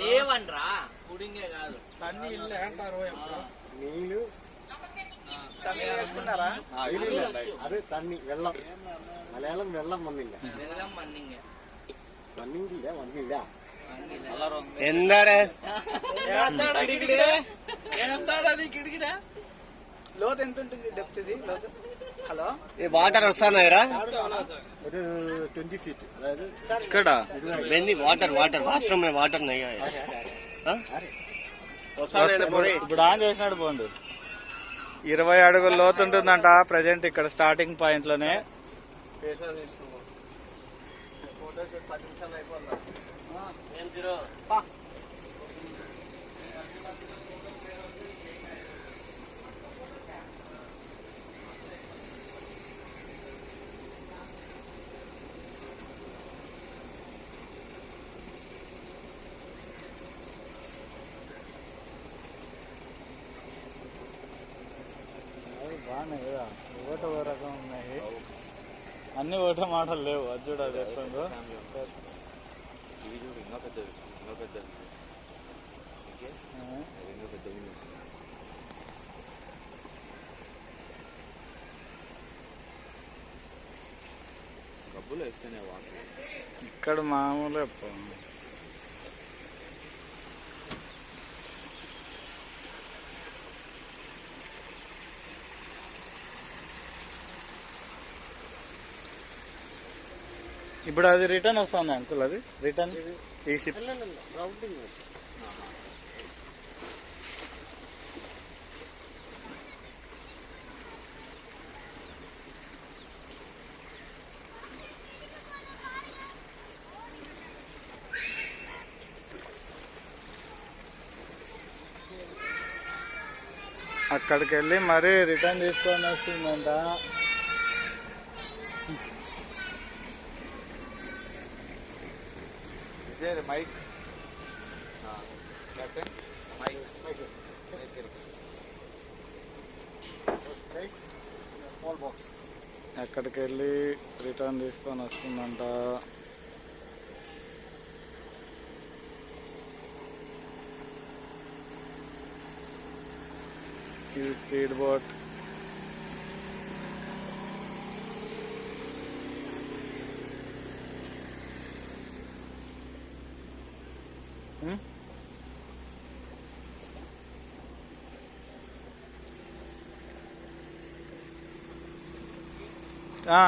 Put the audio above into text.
లేవనరా పుడింగే కాదు తన్ని ఇల్లే అంటారు నీళ్ళు అదే తన్ని വെള്ളം മലയാളം വെള്ളം വന്നില്ല വെള്ളം വന്നിങ്ങ വന്നില്ല എന്താണ് లోతు ఎంత ఉంటుంది డెప్త్ ఇది లోతు హలో వాటర్ వస్తున్నాయిరా ഒരു 20 feet അതായത് ఇక్కడ వాటర్ వాటర్ వాష్రూమ్ వాటర్ ఇప్పుడు ఆన్ చేసినాడు పోండి 20 అడుగుల లోతు ఉంటుందంట ప్రజెంట్ ఇక్కడ స్టార్టింగ్ పాయింట్ లోనే. బాగున్నాయి కదా, ఒకటి ఒక రకం ఉన్నాయి, అన్ని ఒకటే మాటలు లేవు. అది చూడ అది ఎట్లుందో. ఇక్కడ మామూలు ఇప్పుడు అది రిటర్న్ వస్తుంది అంకుల్, అది రిటర్న్ ఈ షిప్ అక్కడికి వెళ్ళి మరీ రిటర్న్ తీసుకొని వస్తుందంట. మైక్ అక్కడికి వెళ్ళి రిటర్న్ తీసుకొని వస్తుందంట. ఇది స్పీడ్ బోట్. ఆ